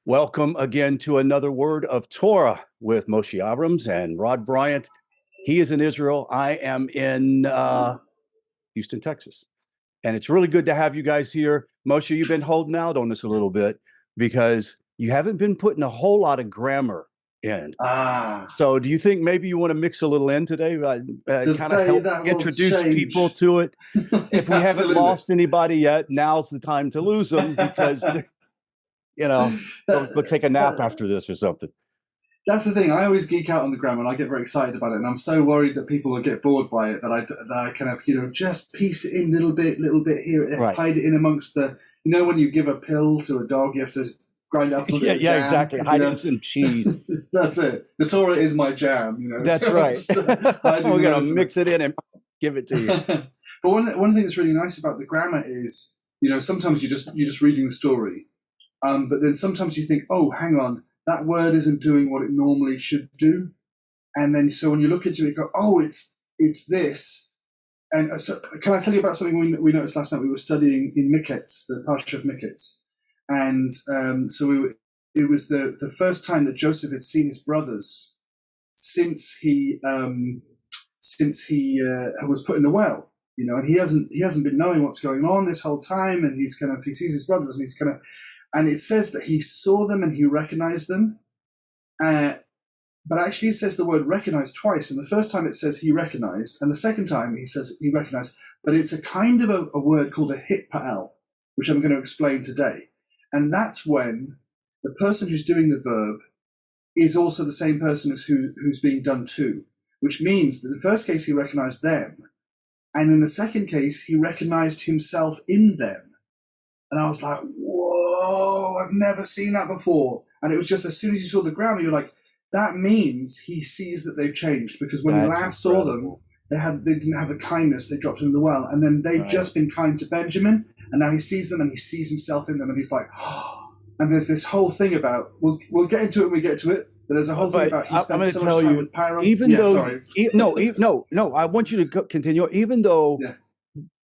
Welcome again to another word of Torah with Moshe Abrams and Rod Bryant. He is in Israel. I am in Houston, Texas. And it's really good to have you guys here. Moshe, you've been holding out on us a little bit because you haven't been putting a whole lot of grammar in. So do you think maybe you want to mix a little in today? Kind of help introduce people to it. If we haven't lost anybody yet, now's the time to lose them because, you know, go take a nap after this or something. That's the thing. I always geek out on the grammar and I get very excited about it. And I'm so worried that people will get bored by it that I kind of, just piece it in little bit here, hide it in amongst the, when you give a pill to a dog, you have to grind up a little bit of jam, exactly. Hide it in some cheese. That's it. The Torah is my jam, That's right. We're going to mix it in and give it to you. But one thing that's really nice about the grammar is, sometimes you're just reading the story. But then sometimes you think, oh, hang on, that word isn't doing what it normally should do. And then so when you look into it, you go, oh, it's this. And so can I tell you about something we noticed last night? We were studying in Miketz, the Parsha of Miketz. And it was the first time that Joseph had seen his brothers since he was put in the well. And he hasn't been knowing what's going on this whole time. And he sees his brothers and and it says that he saw them and he recognized them. But actually it says the word recognize twice. And the first time it says he recognized, and the second time he says he recognized. But it's a kind of a word called a hitpa'el, which I'm going to explain today. And that's when the person who's doing the verb is also the same person as who's being done to, which means that in the first case he recognized them. And in the second case, he recognized himself in them. And I was like, whoa, I've never seen that before. And it was just as soon as you saw the grammar, you're like, that means he sees that they've changed. Because when we last saw them, they didn't have the kindness. They dropped him in the well. And then they've just been kind to Benjamin. And now he sees them and he sees himself in them. And he's like, oh. And there's this whole thing about, we'll get into it when we get to it. But there's a whole thing about he spent so much time with Paro. No, I want you to continue. Even though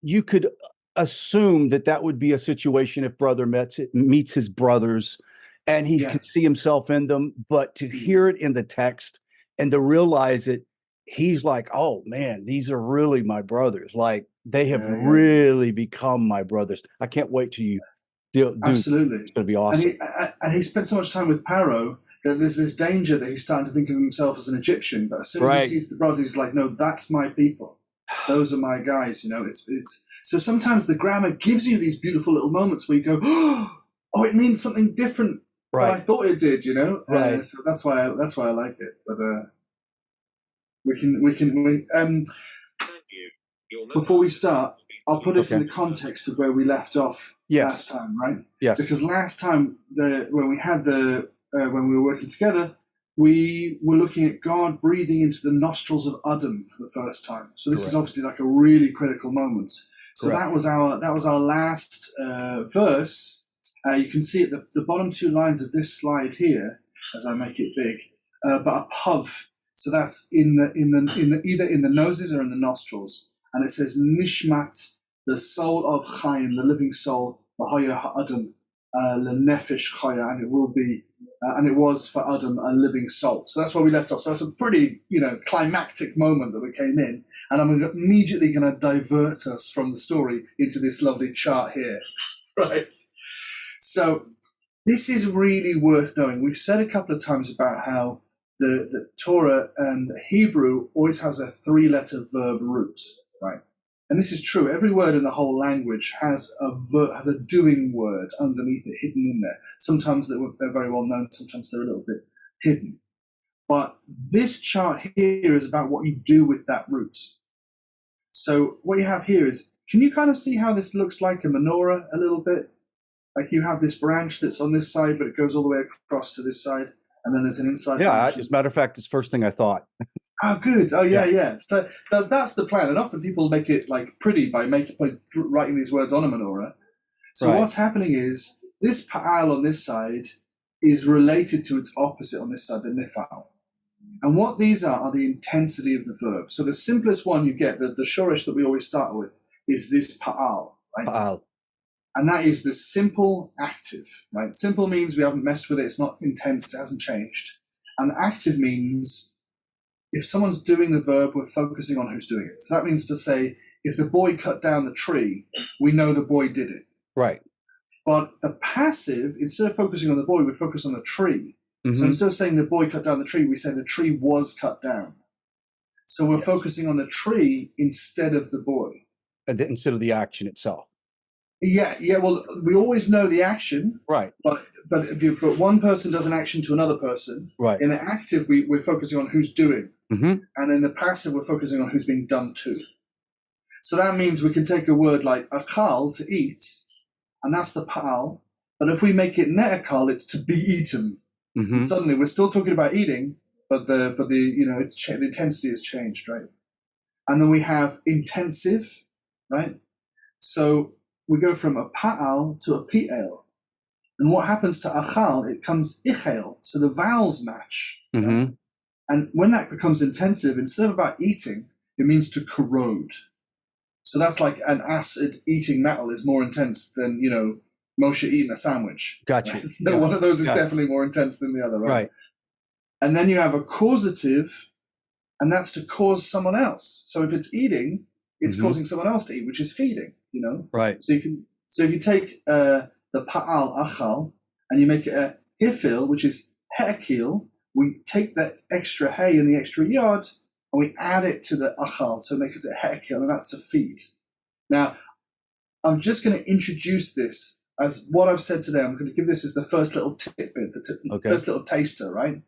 you could assume that would be a situation if brother meets his brothers and he could see himself in them, but to hear it in the text and to realize it, he's like, oh man, these are really my brothers. Like they have really become my brothers. I can't wait till you do. Absolutely. It's going to be awesome. And he spent so much time with Paro that there's this danger that he's starting to think of himself as an Egyptian, but as soon as he sees the brothers, he's like, no, that's my people. Those are my guys, it's so sometimes the grammar gives you these beautiful little moments where you go, oh, it means something different than I thought it did, Right. So that's why I like it. But before we start, I'll put us in the context of where we left off last time, right? Yes. Because last time when we were working together, we were looking at God breathing into the nostrils of Adam for the first time. So this is obviously like a really critical moment. So that was our last verse. You can see at the bottom two lines of this slide here, as I make it big, but a pav. So that's either in the noses or in the nostrils, and it says nishmat, the soul of Chaim, the living soul, v'haya ha'adam lenefesh chaya, and it will be. And it was for Adam a living soul. So that's where we left off. So that's a pretty, climactic moment that we came in. And I'm immediately going to divert us from the story into this lovely chart here. Right. So this is really worth knowing. We've said a couple of times about how the Torah and the Hebrew always has a 3-letter verb root, right? And this is true. Every word in the whole language has a doing word underneath it, hidden in there. Sometimes they're very well known. Sometimes they're a little bit hidden. But this chart here is about what you do with that root. So what you have here is, can you kind of see how this looks like a menorah a little bit? Like you have this branch that's on this side, but it goes all the way across to this side. And then there's an inside branch. As a matter of fact, it's the first thing I thought. Oh, good. Oh, yeah. So that's the plan. And often people make it like pretty by writing these words on a menorah. So what's happening is this pa'al on this side is related to its opposite on this side, the nifal. And what these are the intensity of the verb. So the simplest one you get, the shoresh that we always start with, is this pa'al, right? Pa'al. And that is the simple active, right? Simple means we haven't messed with it. It's not intense. It hasn't changed. And active means if someone's doing the verb, we're focusing on who's doing it. So that means to say, if the boy cut down the tree, we know the boy did it. Right. But the passive, instead of focusing on the boy, we focus on the tree. Mm-hmm. So instead of saying the boy cut down the tree, we say the tree was cut down. So we're focusing on the tree instead of the boy. Instead of the action itself. Yeah. Well, we always know the action, right? But one person does an action to another person. Right. In the active, we're focusing on who's doing, mm-hmm. and in the passive, we're focusing on who's being done to. So that means we can take a word like akal, to eat, and that's the pa'al. But if we make it ne'akal, it's to be eaten. Mm-hmm. And suddenly we're still talking about eating, but the the intensity has changed, right? And then we have intensive, right? So we go from a pa'al to a pi'el. And what happens to achal, it comes ichel. So the vowels match. Mm-hmm. Right? And when that becomes intensive, instead of about eating, it means to corrode. So that's like an acid eating metal is more intense than, Moshe eating a sandwich. Gotcha. Right? So one of those is definitely more intense than the other, right? Right. And then you have a causative, and that's to cause someone else. So if it's eating, it's mm-hmm. causing someone else to eat, which is feeding, Right. So if you take the pa'al achal and you make it a hifil, which is he'akil, we take the extra hay and the extra yod and we add it to the achal, so it makes it he'akil, and that's a feed. Now, I'm just going to introduce this as what I've said today. I'm going to give this as the first little tidbit, the first little taster, right?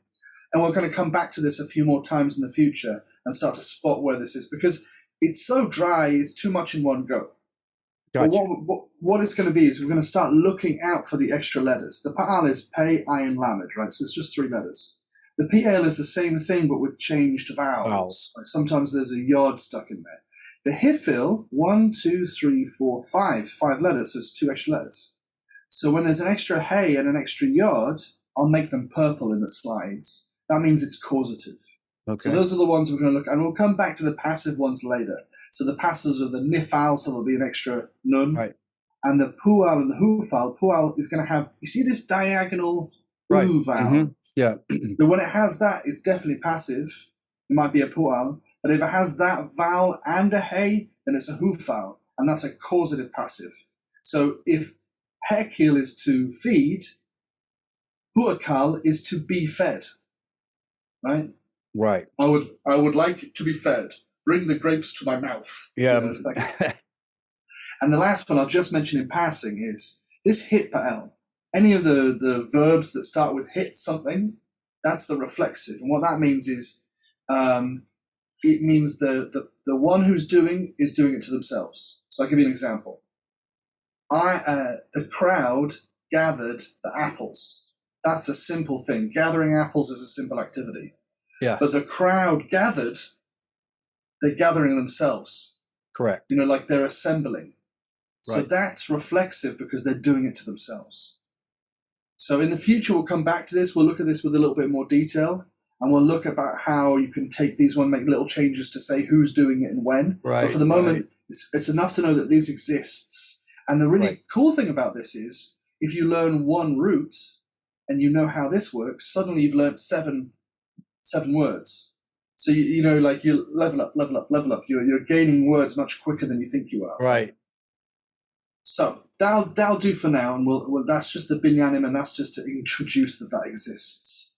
And we're going to come back to this a few more times in the future and start to spot where this is, because it's so dry, it's too much in one go. Gotcha. But what it's going to be is we're going to start looking out for the extra letters. The pa'al is pei, ayin, lamed, right? So it's just 3 letters. The pi'el is the same thing, but with changed vowels. Like sometimes there's a yod stuck in there. The hifil, 1, 2, 3, 4, 5 letters, so it's 2 extra letters. So when there's an extra hey and an extra yod, I'll make them purple in the slides. That means it's causative. Okay. So those are the ones we're going to look at, and we'll come back to the passive ones later. So the passives are the nifal, so there'll be an extra nun. Right. And the pu'al and the hufal, pu'al is going to have, you see this diagonal u vowel? Mm-hmm. Yeah. But when it has that, it's definitely passive. It might be a pu'al. But if it has that vowel and a hey, then it's a hufal, and that's a causative passive. So if hekil is to feed, huakal is to be fed. Right? Right. I would like to be fed. Bring the grapes to my mouth. Yeah. And the last one I'll just mention in passing is this hit pa'el. Any of the verbs that start with hit something, that's the reflexive. And what that means is it means the one who's doing is doing it to themselves. So I'll give you an example. The crowd gathered the apples. That's a simple thing. Gathering apples is a simple activity. Yeah. But the crowd gathered, they're gathering themselves. Correct. Like they're assembling. So right. That's reflexive because they're doing it to themselves. So in the future, we'll come back to this. We'll look at this with a little bit more detail, and we'll look about how you can take these one, make little changes to say who's doing it and when. Right. But for the moment, it's enough to know that this exists. And the really cool thing about this is if you learn one root and you know how this works, suddenly you've learned seven words. So, you level up. You're gaining words much quicker than you think you are. Right. So that'll do for now, and we'll that's just the binyanim, and that's just to introduce that exists.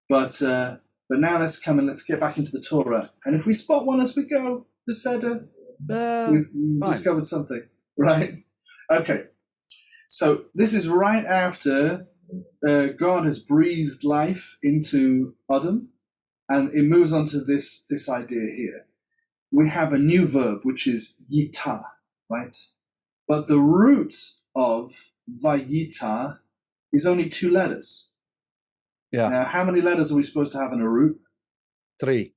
But now let's get back into the Torah, and if we spot one as we go, we've discovered something, right? Okay, so this is right after God has breathed life into Adam, and it moves on to this idea here. We have a new verb, which is yita, right? But the root of vayita is only 2 letters. Yeah. Now, how many letters are we supposed to have in a root? 3.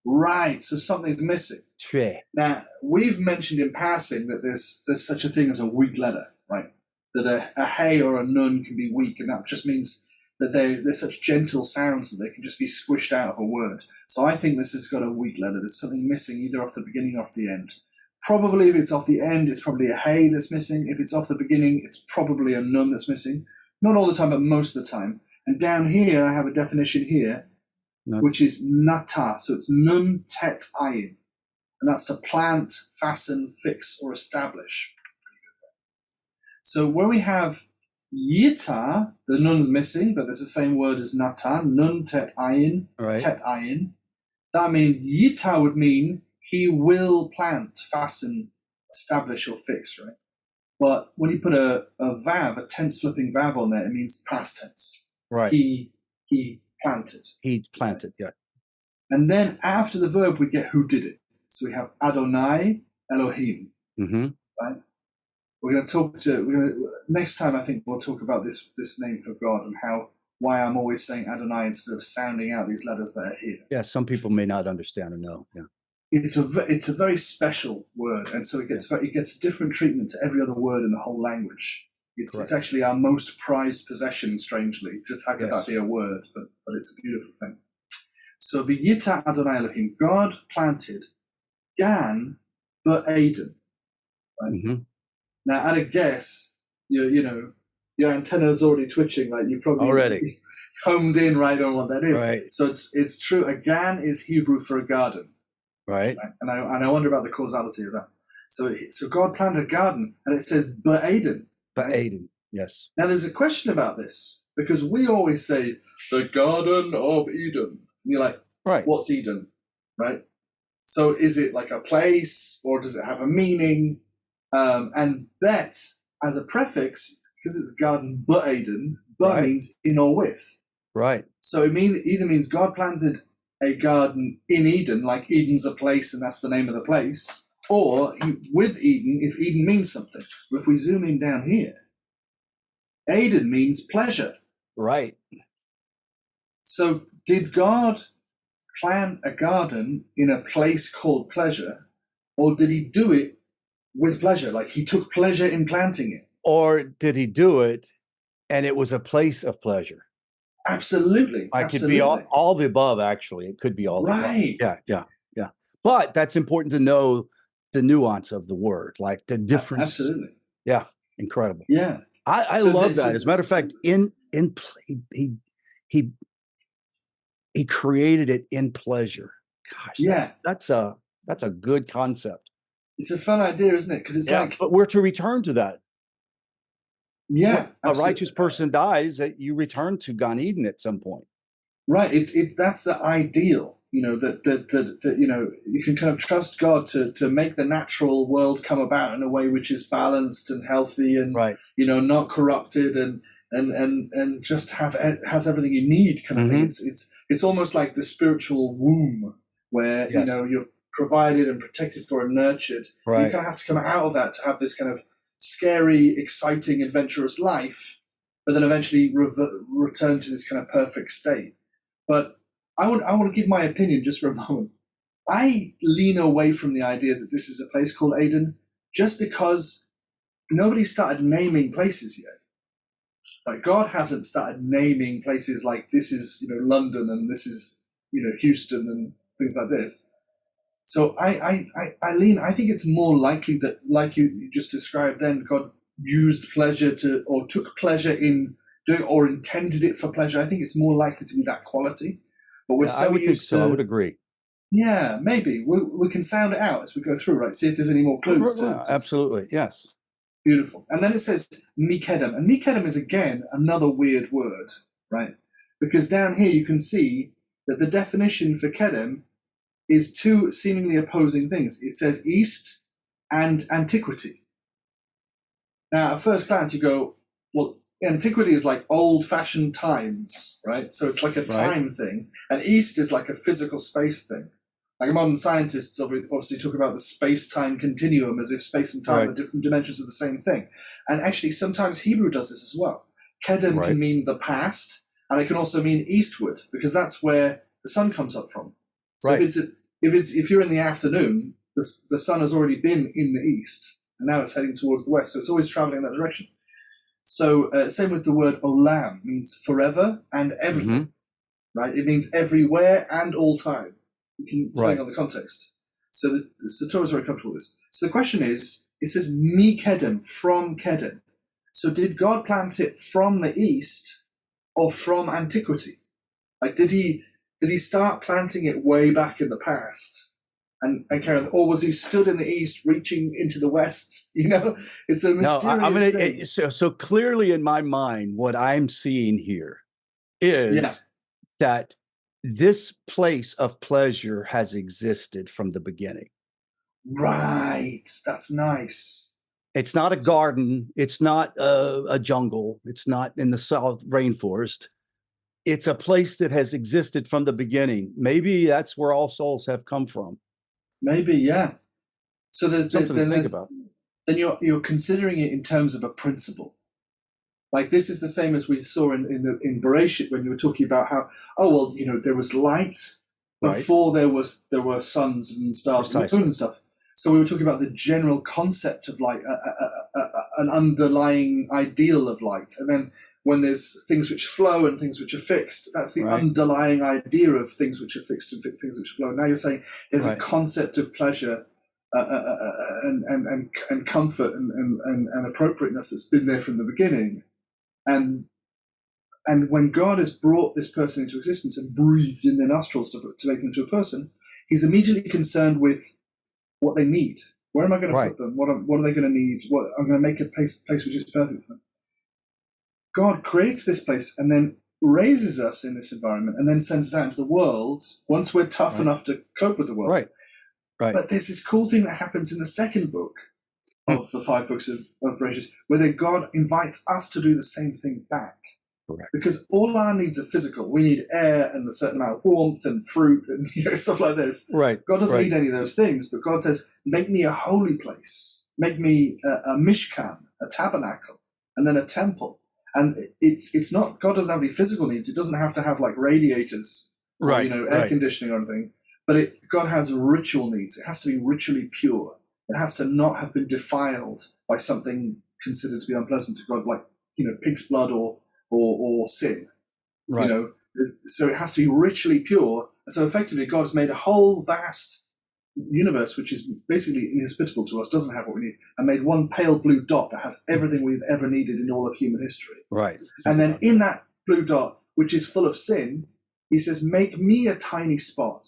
Right. So something's missing. 3. Now, we've mentioned in passing that there's such a thing as a weak letter, right? That a hey or a nun can be weak, and that just means that they're such gentle sounds that they can just be squished out of a word. So I think this has got a weak letter. There's something missing either off the beginning or off the end. Probably if it's off the end, it's probably a hey that's missing. If it's off the beginning, it's probably a nun that's missing. Not all the time, but most of the time. And down here, I have a definition here, which is nata. So it's nun tet ayin. And that's to plant, fasten, fix, or establish. So where we have yita, the nun's missing, but there's the same word as nata, nun tet ayin, tet ayin. That means yita would mean he will plant, fasten, establish, or fix, right? But when you put a vav, a tense flipping vav on there, it means past tense. Right. He planted. He planted, yeah. And then after the verb, we get who did it. So we have Adonai Elohim. Mm-hmm. Right? We're going to next time I think we'll talk about this name for God and why I'm always saying Adonai instead of sounding out these letters that are here. Yeah, some people may not understand or know. Yeah. It's a very special word, and so it gets a different treatment to every other word in the whole language. It's actually our most prized possession, strangely. Just how could that be a word? But it's a beautiful thing. So V'yita Adonai Elohim, God planted Gan Ba'aden. Right? Mm-hmm. Now, at a guess, your antenna is already twitching. Like you probably already homed in right on what that is. Right. So it's true. A gan is Hebrew for a garden. Right. And I wonder about the causality of that. So God planted a garden, and it says Ba'aden. Ba'aden. Yes. Now, there's a question about this because we always say the Garden of Eden. And you're like, right. What's Eden? Right. So is it like a place, or does it have a meaning? And bet as a prefix, because it's garden Ba'aden, means in or with. Right. So it either means God planted a garden in Eden, like Eden's a place and that's the name of the place, or with Eden, if Eden means something. But if we zoom in down here, Eden means pleasure. Right. So did God plant a garden in a place called pleasure, or did he do it with pleasure? Like he took pleasure in planting it? Or did he do it and it was a place of pleasure? Absolutely. It could be all the above, actually. It could be all the above. Yeah. But that's important to know the nuance of the word, like the difference. Absolutely. Yeah. Incredible. Yeah. I love that. As a matter of fact, he created it in pleasure. Gosh. Yeah. That's a good concept. It's a fun idea, isn't it? Because it's but we're to return to that. Yeah, a righteous person dies, that you return to Gan Eden at some point. Right. That's the ideal. That you can kind of trust God to make the natural world come about in a way which is balanced and healthy and not corrupted and just has everything you need kind of thing. It's almost like the spiritual womb where you're provided and protected for and nurtured. Right. You kind of have to come out of that to have this kind of scary, exciting, adventurous life, but then eventually return to this kind of perfect state. But I want to give my opinion just for a moment. I lean away from the idea that this is a place called Eden just because nobody started naming places yet. Like God hasn't started naming places like this is London and this is Houston and things like this. So I think it's more likely that, like you just described then, God used pleasure or took pleasure in doing or intended it for pleasure. I think it's more likely to be that quality. But we're so used to... I would agree. Yeah, maybe. We can sound it out as we go through, right? See if there's any more clues to absolutely, yes. Beautiful. And then it says Mikedem. And Mikedem is, again, another weird word, right? Because down here you can see that the definition for Kedem is two seemingly opposing things. It says east and antiquity. Now, at first glance, you go, well, antiquity is like old-fashioned times, right? So it's like a time thing. And east is like a physical space thing. Like modern scientists obviously talk about the space-time continuum as if space and time are different dimensions of the same thing. And actually, sometimes Hebrew does this as well. Kedem can mean the past, and it can also mean eastward, because that's where the sun comes up from. So if you're in the afternoon, the sun has already been in the east, and now it's heading towards the west. So it's always traveling in that direction. So same with the word olam, means forever and everything, right? It means everywhere and all time. You can depending on the context. So the Torah is very comfortable with this. So the question is, it says mi kedem, from Kedem. So did God plant it from the east or from antiquity? Like, did he start planting it way back in the past and carry on, or was he stood in the east reaching into the west? You know, it's a mysterious thing. So clearly in my mind, what I'm seeing here is that this place of pleasure has existed from the beginning. Right. That's nice. It's not a garden. It's not a jungle. It's not in the South rainforest. It's a place that has existed from the beginning. Maybe that's where all souls have come from. Maybe, yeah. So there's something to think about. Then you're considering it in terms of a principle. Like, this is the same as we saw in Bereshit, when you were talking about how, there was light before there were suns and stars and moons and stuff. So we were talking about the general concept of light, an underlying ideal of light. And then when there's things which flow and things which are fixed, that's the underlying idea of things which are fixed and things which flow. Now you're saying there's a concept of pleasure and comfort and appropriateness that's been there from the beginning. And when God has brought this person into existence and breathed in their nostrils to make them into a person, he's immediately concerned with what they need. Where am I going to put them? What are they going to need? I'm going to make a place which is perfect for them. God creates this place and then raises us in this environment and then sends us out into the world once we're tough enough to cope with the world. Right. But there's this cool thing that happens in the second book of the 5 books of Bereshit, where then God invites us to do the same thing back. Correct. Because all our needs are physical. We need air and a certain amount of warmth and fruit and stuff like this. Right. God doesn't need any of those things, but God says, make me a holy place. Make me a mishkan, a tabernacle, and then a temple. And it's not, God doesn't have any physical needs. It doesn't have to have like radiators or, air conditioning or anything. But God has ritual needs. It has to be ritually pure. It has to not have been defiled by something considered to be unpleasant to God, like, pig's blood or sin. Right. So it has to be ritually pure. And so effectively, God has made a whole vast universe, which is basically inhospitable to us, doesn't have what we need, and made one pale blue dot that has everything we've ever needed in all of human history. Right. And then in that blue dot, which is full of sin, he says, make me a tiny spot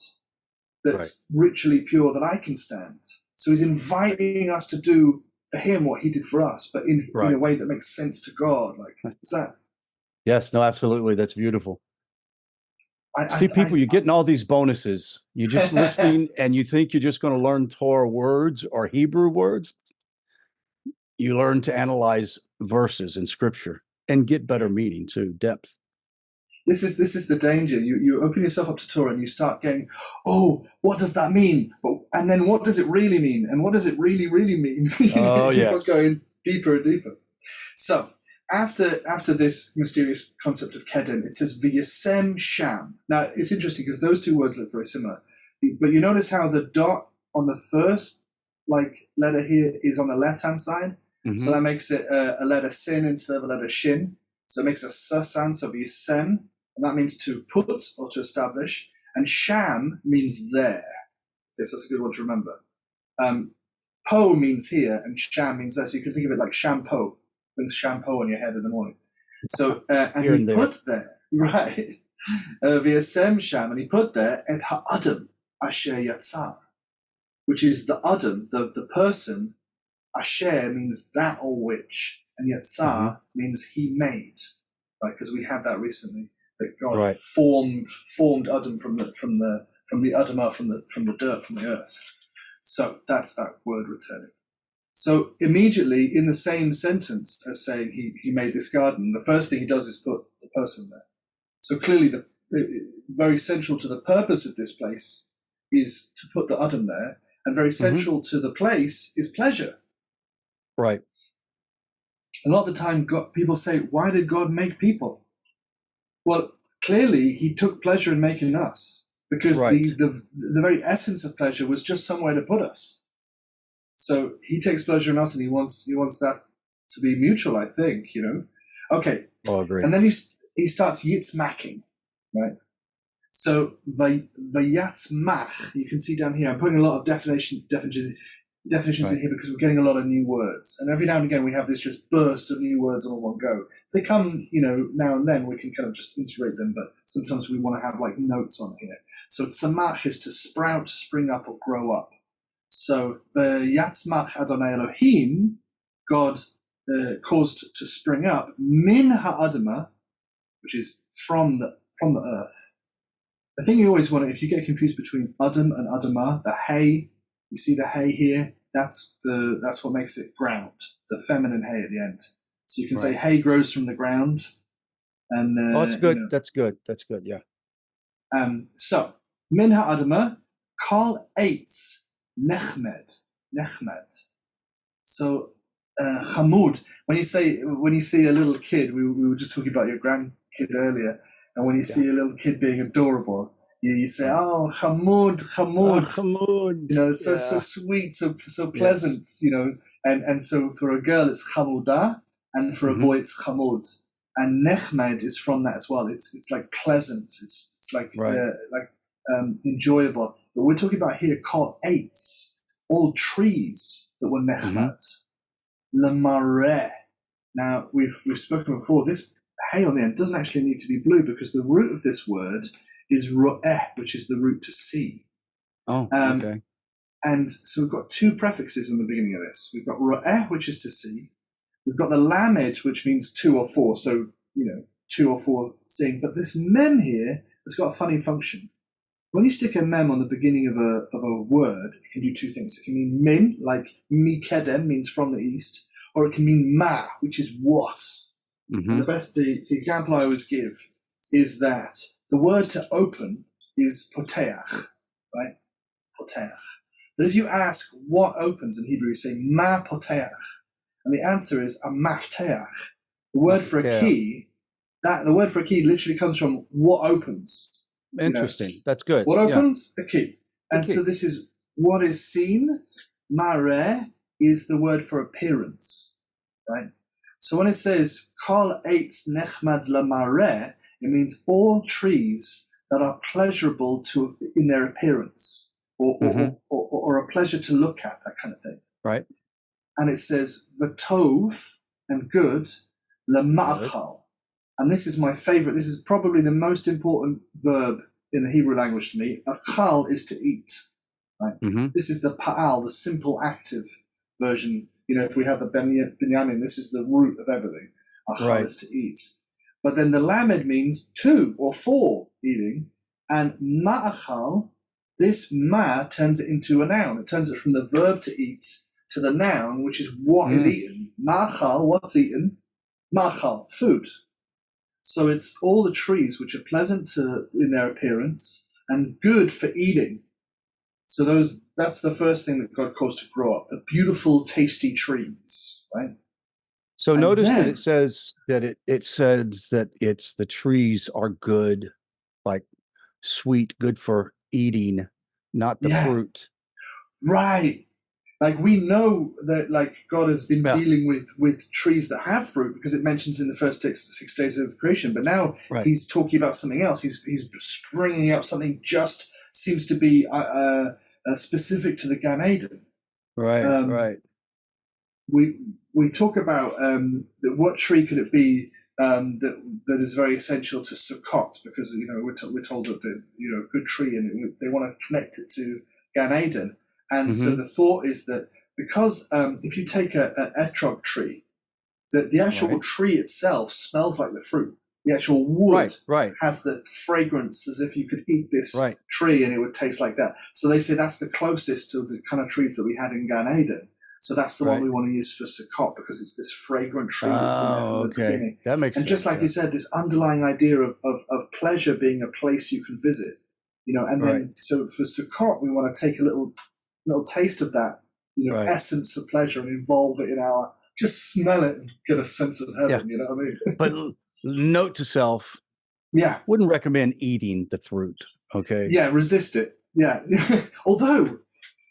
that's ritually pure that I can stand. So he's inviting us to do for him what he did for us, but in a way that makes sense to God. Like, is that? Yes, no, absolutely. That's beautiful. You're getting all these bonuses. You're just listening and you think you're just going to learn Torah words or Hebrew words. You learn to analyze verses in scripture and get better meaning too, depth. This is the danger. You open yourself up to Torah and you start going, oh, what does that mean? And then what does it really mean? And what does it really, really mean? You're going deeper and deeper. So after this mysterious concept of Kedem, it says v'yasem sham. Now it's interesting because those two words look very similar, but you notice how the dot on the first letter here is on the left hand side. Mm-hmm. So that makes it a letter sin instead of a letter shin. So it makes a s sound. So v'yasem. And that means to put or to establish. And sham means there. Yes, that's a good one to remember. Po means here, and sham means there. So you can think of it like shampoo. Putting shampoo on your head in the morning. So, and he put there, right, v'yasem sham, and he put there et ha'adam asher yatzar, which is the adam, the person. Asher means that or which, and yatzar means he made, right? Because we had that recently. That God formed Adam from the Adamah, from the dirt, from the earth. So that's that word returning. So immediately in the same sentence as saying he made this garden, the first thing he does is put the person there. So clearly the very central to the purpose of this place is to put the Adam there, and very central to the place is pleasure. Right. A lot of the time people say, why did God make people? Well, clearly he took pleasure in making us, because the very essence of pleasure was just somewhere to put us. So he takes pleasure in us, and he wants that to be mutual, I think, Okay. Oh, agree. And then he starts yitzmaching, right? So vayatzmach, you can see down here, I'm putting a lot of definitions. definitions in here because we're getting a lot of new words. And every now and again, we have this just burst of new words all in one go. If they come, now and then, we can kind of just integrate them, but sometimes we want to have like notes on here. So tzamach is to sprout, spring up, or grow up. So the yatzmach Adonai Elohim, God caused to spring up, min ha'adamah, which is from the earth. The thing you always want to, if you get confused between Adam and Adamah, the hay, you see the hay here, that's what makes it ground, the feminine hay at the end. So you can say hay grows from the ground. And that's good. That's good. That's good. Yeah. So min ha'adamah, kol eitz nechmed. So chamud. When you see a little kid, we were just talking about your grandkid earlier, and when you see a little kid being adorable, you say, "Oh, chamud." So sweet, so pleasant, And so for a girl, it's chamuda, and for a boy, it's chamud. And nechmed is from that as well. It's like pleasant. It's like enjoyable. But we're talking about here kol eitz, all trees that were nechmed. Lamareh. Now we've spoken before. This hay on the end doesn't actually need to be blue because the root of this word is ro'eh, which is the root to see. Oh, okay. And so we've got two prefixes in the beginning of this. We've got ro'eh, which is to see. We've got the lamed, which means 2 or 4. So 2 or 4 seeing. But this mem here has got a funny function. When you stick a mem on the beginning of a word, it can do two things. It can mean min, like mikedem means from the east, or it can mean ma, which is what. And the example I always give is that the word to open is poteach, right? Poteach. But if you ask what opens in Hebrew, you say ma poteach, and the answer is a mafteach. The word for a key, the word for a key literally comes from what opens. Interesting. That's good. What opens? A key. And so this is what is seen. Mareh is the word for appearance, right? So when it says kol eitz nechmad lamareh, it means all trees that are pleasurable in their appearance, or a pleasure to look at, that kind of thing. Right. And it says v'tov, and good, lama'achal. And this is my favorite. This is probably the most important verb in the Hebrew language to me. Achal is to eat. Right? This is the pa'al, the simple active version. If we have the binyamin, this is the root of everything. Achal is to eat. But then the lamed means 2 or 4 eating. And ma'achal, this ma turns it into a noun. It turns it from the verb to eat to the noun, which is what is eaten. Ma'achal, what's eaten? Ma'achal, food. So it's all the trees which are pleasant in their appearance and good for eating. So that's the first thing that God caused to grow up, the beautiful, tasty trees, right? So notice that it says that it's the trees are good, like sweet, good for eating, not the fruit. Right. Like we know that God has been dealing with trees that have fruit because it mentions in the first 6 days of creation. But now he's talking about something else. He's springing up something just seems to be specific to the Gan Eden. Right. We talk about what tree could it be that is very essential to Sukkot because we're told that the good tree and they want to connect it to Gan Eden. And so the thought is that because if you take an etrog tree, the actual tree itself smells like the fruit. The actual wood has the fragrance as if you could eat this tree and it would taste like that. So they say that's the closest to the kind of trees that we had in Gan Eden. So that's the one we want to use for Sukkot because it's this fragrant tree that's been there from the beginning. That makes sense. And just like you said, this underlying idea of pleasure being a place you can visit. And then so for Sukkot, we want to take a little taste of that, essence of pleasure and involve it in just smell it and get a sense of heaven, you know what I mean? But note to self, wouldn't recommend eating the fruit, okay? Yeah, resist it, Although,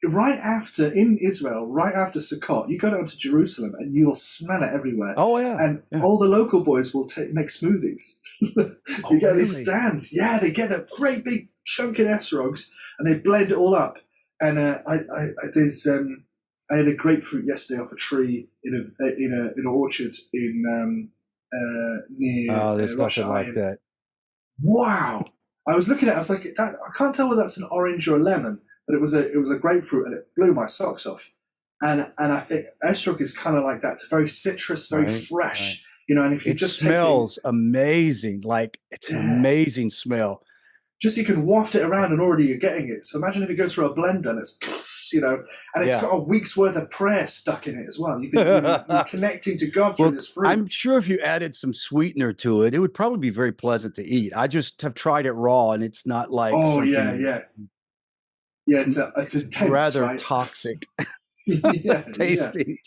in Israel, right after Sukkot, you go down to Jerusalem and you'll smell it everywhere. Oh, yeah. And all the local boys will make smoothies. You get these stands. Yeah, they get a great big chunk in esrogs and they blend it all up. And there's I had a grapefruit yesterday off a tree in an orchard in near There's Rosh nothing like Hashanah. that. Wow! I was looking at it, I was like, that, I can't tell whether that's an orange or a lemon, but it was a grapefruit, and it blew my socks off. And I think estrog is kind of like that. It's very citrus, very fresh, you know. And if you It just smells amazing, like it's an amazing smell. Just you can waft it around and already you're getting it. So imagine if it goes through a blender and it's, you know, and it's got a week's worth of prayer stuck in it as well. You're connecting to God through this fruit. I'm sure if you added some sweetener to it, it would probably be very pleasant to eat. I just have tried it raw, and it's not like yeah. It's intense, rather toxic. Tasty.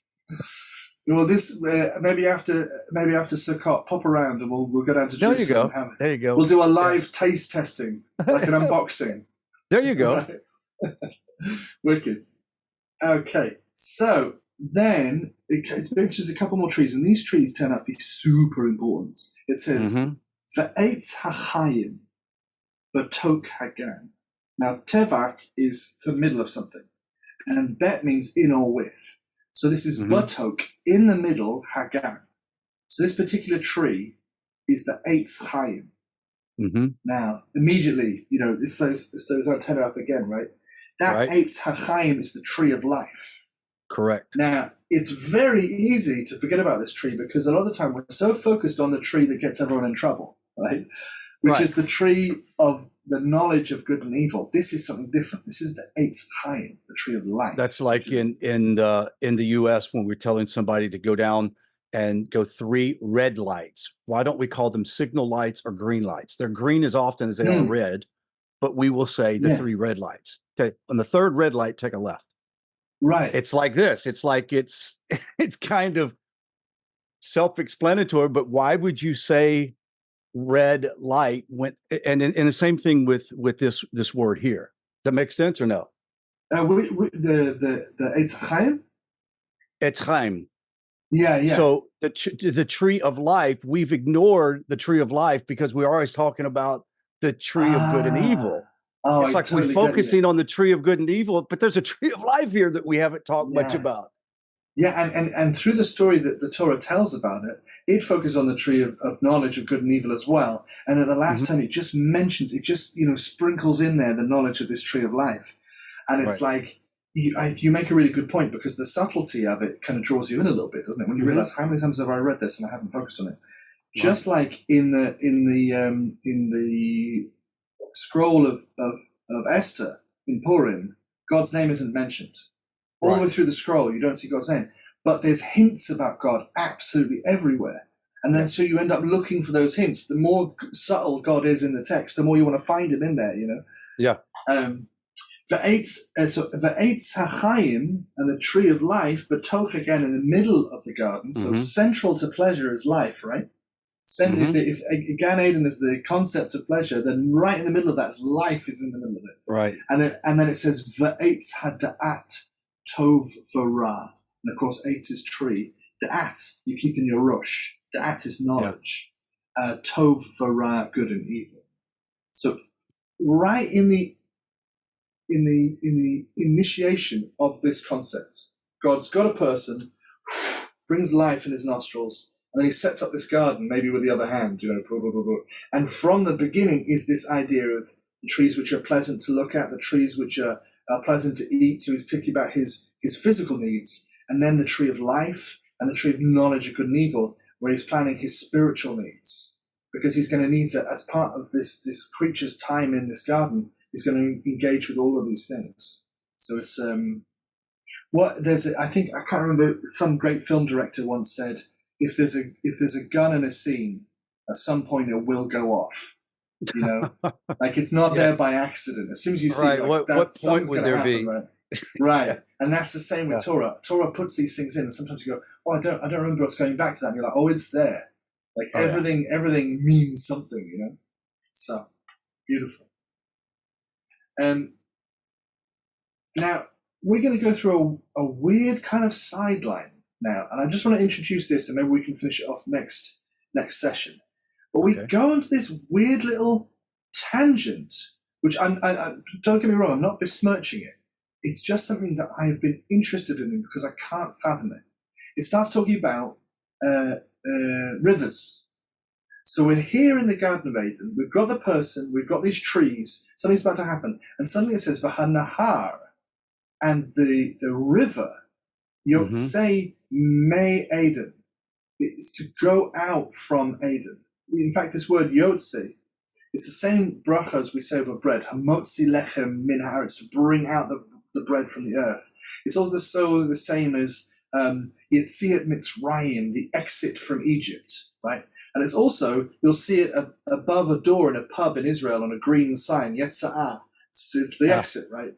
Well, this maybe after Sukkot, pop around and we'll go down to Jerusalem. There you go. We'll do a live taste testing, like an unboxing. There you go. Right? Wicked. Okay, so then it mentions a couple more trees, and these trees turn out to be super important. It says, "Ve'etz hachayim, batok hagan." Now, tevak is the middle of something, and bet means in or with. So this is batok, in the middle, hagan. So this particular tree is the Eitz Chaim. Now, immediately, you know, this throws our antenna up again, right? That Eitz HaChaim is the tree of life. Correct. Now, it's very easy to forget about this tree because a lot of the time we're so focused on the tree that gets everyone in trouble, right? Which is the tree of the knowledge of good and evil. This is something different. This is the Eitz Chaim, the tree of life. That's like in the U.S. when we're telling somebody to go down and go 3 red lights. Why don't we call them signal lights or green lights? They're green as often as they are red, but we will say the 3 red lights. On the 3rd red light, take a left. Right. It's like this. It's like it's kind of self-explanatory, but why would you say red light and the same thing with this word here? Does that make sense or no? The Eitz Chaim? Eitz Chaim. Yeah. So the tree of life, we've ignored the tree of life because we're always talking about the tree of good and evil. It's like we're focusing on the tree of good and evil, but there's a tree of life here that we haven't talked much about. Yeah, and through the story that the Torah tells about it, it focuses on the tree of knowledge of good and evil as well. And at the last time, it just mentions, it just sprinkles in there the knowledge of this tree of life. And it's like, you make a really good point because the subtlety of it kind of draws you in a little bit, doesn't it? When you realize how many times have I read this and I haven't focused on it. Just like in the scroll of Esther in Purim, God's name isn't mentioned. All the way through the scroll, you don't see God's name. But there's hints about God absolutely everywhere. And then so you end up looking for those hints. The more subtle God is in the text, the more you want to find him in there, Yeah. The Eitz HaChaim, and the tree of life, but toch again in the middle of the garden. So central to pleasure is life, right? If Gan Eden is the concept of pleasure, then right in the middle of that is life is in the middle of it. Right. And then it says Ve'etz hada'at tov v'ra. And of course, Eitz is tree. Da'at, you keep in your rush. Da'at is knowledge. Tov v'ra, good and evil. So right in the initiation of this concept, God's got a person, brings life in his nostrils, and then he sets up this garden, maybe with the other hand, blah, blah, blah, blah. And from the beginning is this idea of the trees which are pleasant to look at, the trees which are pleasant to eat. So he's talking about his physical needs, and then the tree of life and the tree of knowledge of good and evil, where he's planning his spiritual needs, because he's going to need to, as part of this creature's time in this garden, he's going to engage with all of these things. So it's I can't remember, some great film director once said, if there's a gun in a scene, at some point it will go off. Like it's not there by accident. As soon as you see it, what point would there be? Right. And that's the same with Torah. Torah puts these things in, and sometimes you go, oh, I don't remember what's going back to that. And you're like, oh, it's there. Like everything means something, So beautiful. Now we're going to go through a weird kind of sideline now, and I just want to introduce this, and maybe we can finish it off next session. But we go into this weird little tangent, which I don't get me wrong, I'm not besmirching it, it's just something that I have been interested in because I can't fathom it. It starts talking about rivers. So we're here in the Garden of Eden. We've got the person. We've got these trees. Something's about to happen, and suddenly it says Vahanahar, and the river Yotzei Me Eden. It's to go out from Eden. In fact, this word Yotze, it's the same bracha as we say over bread. Hamotzi lechem min haaretz, to bring out the bread from the earth. It's also the same as Yetziat Mitzrayim, the exit from Egypt, right? And it's also, you'll see it above a door in a pub in Israel on a green sign, Yetza'ah. It's the exit, right?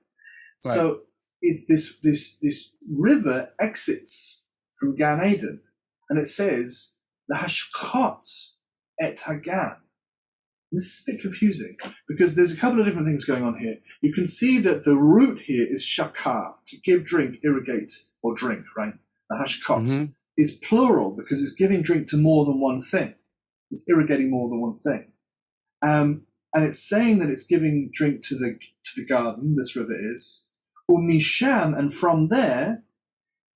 So it's this river exits from Gan Eden, and it says, Lahashkot et Hagan. This is a bit confusing because there's a couple of different things going on here. You can see that the root here is shakar, to give, drink, irrigate, or drink, right? Lahashkot is plural because it's giving drink to more than one thing. It's irrigating more than one thing. And it's saying that it's giving drink to the garden, this river is. Umisham, and from there,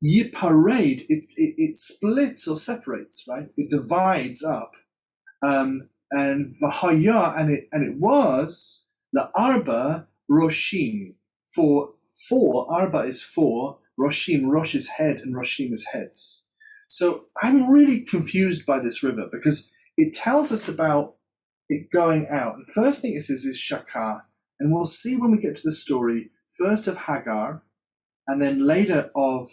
yiparade, it splits or separates, right? It divides up. And v'haya, and it was la arba roshim, for four. Arba is four. Roshim, Rosh is head, and Roshim is heads. So I'm really confused by this river because it tells us about it going out. And first thing it says is Shakar, and we'll see when we get to the story, first of Hagar, and then later of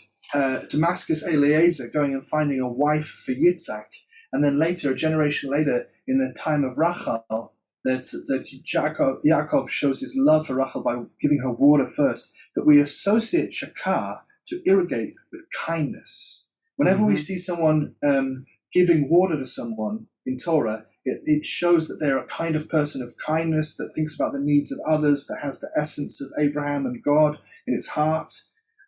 Damascus Eliezer going and finding a wife for Yitzhak, and then later, a generation later, in the time of Rachel, that Yaakov shows his love for Rachel by giving her water first, that we associate Shakar to irrigate with kindness. Whenever we see someone giving water to someone in Torah, it shows that they're a kind of person of kindness that thinks about the needs of others, that has the essence of Abraham and God in its heart.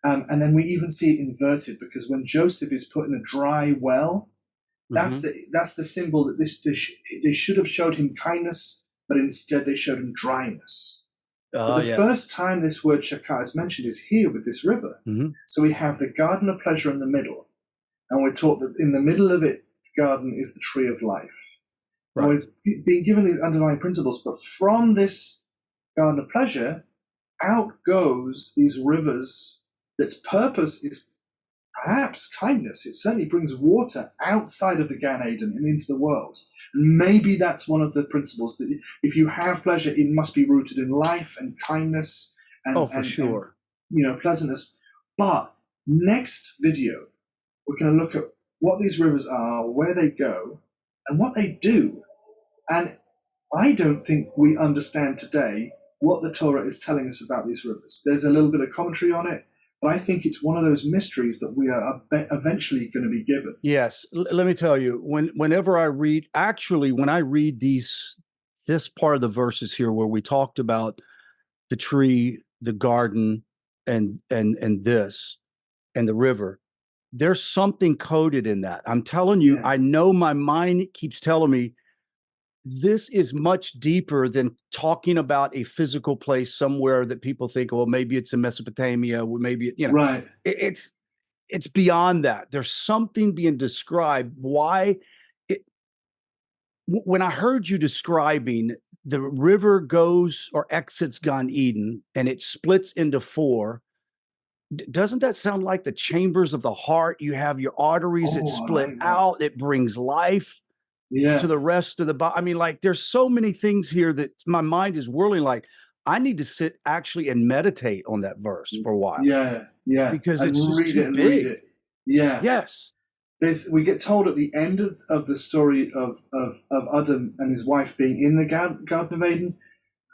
And then we even see it inverted, because when Joseph is put in a dry well, that's the symbol that they should have showed him kindness, but instead they showed him dryness. But the first time this word Shakar is mentioned is here with this river. So we have the garden of pleasure in the middle, and we're taught that in the middle of it, the garden is the tree of life. Right. We're being given these underlying principles, but from this garden of pleasure, out goes these rivers that's purpose is perhaps kindness. It certainly brings water outside of the Gan Eden and into the world. And maybe that's one of the principles, that if you have pleasure, it must be rooted in life and kindness and, sure. And, pleasantness. But next video, we're going to look at what these rivers are, where they go, and what they do. And I don't think we understand today what the Torah is telling us about these rivers. There's a little bit of commentary on it, but I think it's one of those mysteries that we are eventually going to be given. Yes. Let me tell you, whenever I read, when I read this part of the verses here where we talked about the tree, the garden, and this, and the river, there's something coded in that. I'm telling you, I know my mind keeps telling me this is much deeper than talking about a physical place somewhere that people think, well, maybe it's in Mesopotamia, maybe, right. It's beyond that. There's something being described. When I heard you describing the river goes or exits Gan Eden and it splits into four, doesn't that sound like the chambers of the heart? You have your arteries that split out. It brings life to the rest of the body. I mean, like, there's so many things here that my mind is whirling. Like, I need to sit actually and meditate on that verse for a while. Yeah. Because and it's just read too it and big. read it. Yeah. Yes. We get told at the end of the story of Adam and his wife being in the Garden of Eden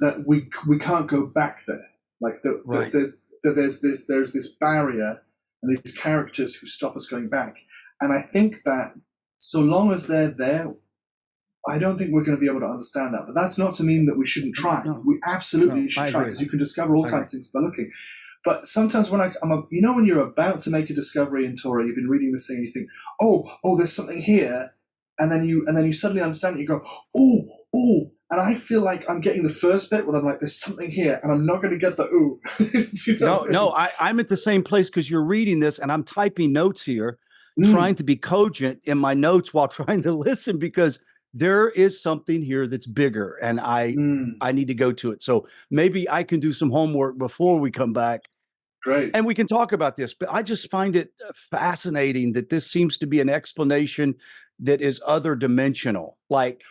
that we can't go back there. Like there's this barrier and these characters who stop us going back. And I think that so long as they're there, I don't think we're going to be able to understand that. But that's not to mean that we shouldn't try. No. We absolutely should try, because you can discover all kinds of things by looking. But sometimes when when you're about to make a discovery in Torah, you've been reading this thing and you think, oh, there's something here, and then you suddenly understand it. You go, oh, And I feel like I'm getting the first bit where I'm like, there's something here, and I'm not going to get the ooh. I'm at the same place because you're reading this, and I'm typing notes here, trying to be cogent in my notes while trying to listen, because there is something here that's bigger, and I need to go to it. So maybe I can do some homework before we come back. Great. And we can talk about this, but I just find it fascinating that this seems to be an explanation that is other dimensional. Like,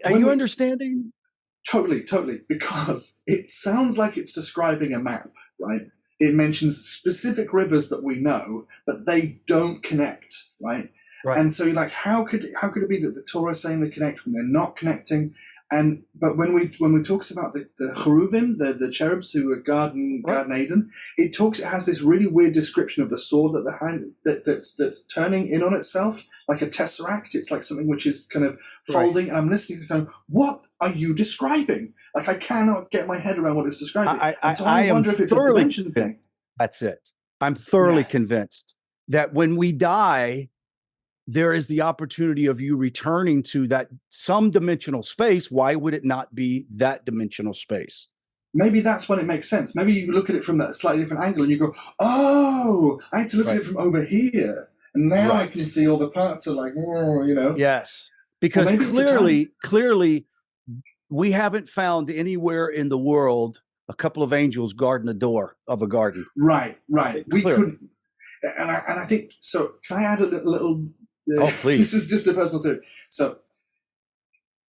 are you understanding? Totally. Because it sounds like it's describing a map, right? It mentions specific rivers that we know, but they don't connect, right? Right. And so you're like, how could it be that the Torah is saying they connect when they're not connecting? But when we talks about the cheruvim, the cherubs who are guarding Eden, it has this really weird description of the sword at the hand that's turning in on itself like a tesseract. It's like something which is kind of folding. And I'm listening to going, what are you describing? Like, I cannot get my head around what it's describing. So I wonder if it's a dimension thing. That's it. I'm thoroughly convinced that when we die, there is the opportunity of you returning to that some dimensional space. Why would it not be that dimensional space? Maybe that's when it makes sense. Maybe you look at it from that slightly different angle and you go, oh, I had to look at it from over here. And now I can see all the parts are like, Yes. Because clearly, we haven't found anywhere in the world a couple of angels guarding the door of a garden. Right. We couldn't. And I think, so can I add a little please. This is just a personal theory. So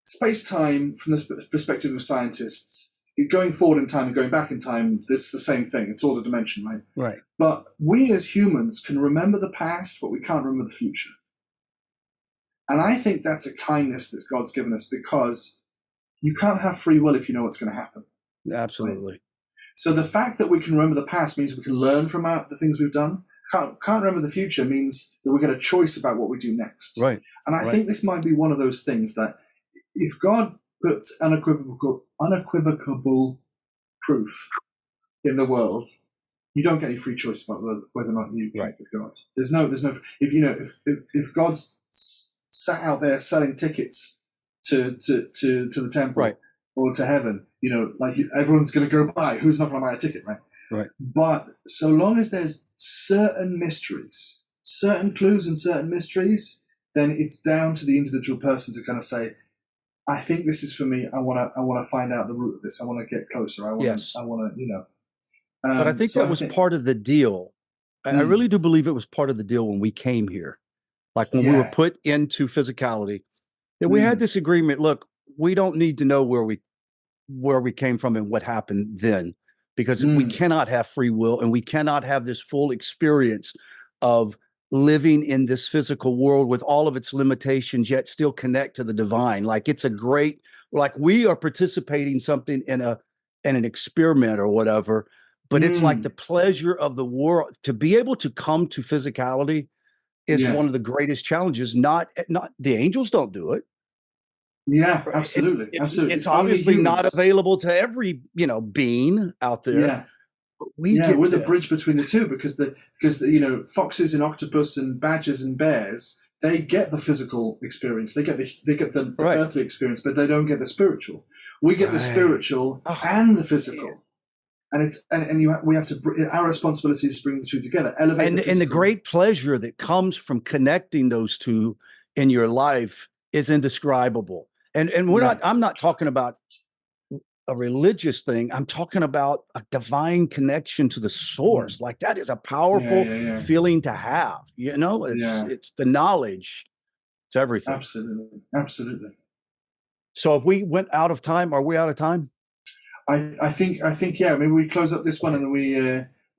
space-time, from the perspective of scientists, going forward in time and going back in time, it's the same thing. It's all the dimension, right? Right. But we as humans can remember the past, but we can't remember the future. And I think that's a kindness that God's given us, because you can't have free will if you know what's going to happen. Absolutely. Right? So the fact that we can remember the past means we can learn from the things we've done. Can't remember the future means that we get a choice about what we do next. Right. And I think this might be one of those things that if God puts unequivocal proof in the world, you don't get any free choice about whether or not you connect with God. There's no. If God's sat out there selling tickets to the temple or to heaven, like everyone's going to go buy. Who's not going to buy a ticket, right? Right. But so long as there's certain mysteries, certain clues and certain mysteries, then it's down to the individual person to kind of say, I think this is for me. I want to find out the root of this. I want to get closer. I want to, but I think that was part of the deal. I really do believe it was part of the deal when we came here. Like when we were put into physicality, that we had this agreement. Look, we don't need to know where we came from and what happened then, because we cannot have free will and we cannot have this full experience of living in this physical world with all of its limitations, yet still connect to the divine. Like it's a great, like we are participating something in an experiment or whatever, but it's like the pleasure of the world. To be able to come to physicality is one of the greatest challenges. Not the angels don't do it. Yeah, absolutely. It's obviously not available to every, being out there. Yeah. We're the bridge between the two, because foxes and octopus and badgers and bears, they get the physical experience. They get the earthly experience, but they don't get the spiritual. We get the spiritual and the physical. And we have to. Our responsibility is to bring the two together, elevate. And the great pleasure that comes from connecting those two in your life is indescribable. And I'm not talking about a religious thing. I'm talking about a divine connection to the source. Like that is a powerful feeling to have. It's the knowledge. It's everything. Absolutely. So if we went out of time, are we out of time? I think maybe we close up this one and then we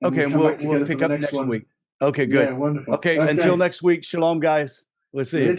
we'll pick up next week. Okay, good. Yeah, wonderful. Okay, until next week. Shalom, guys. We'll see you.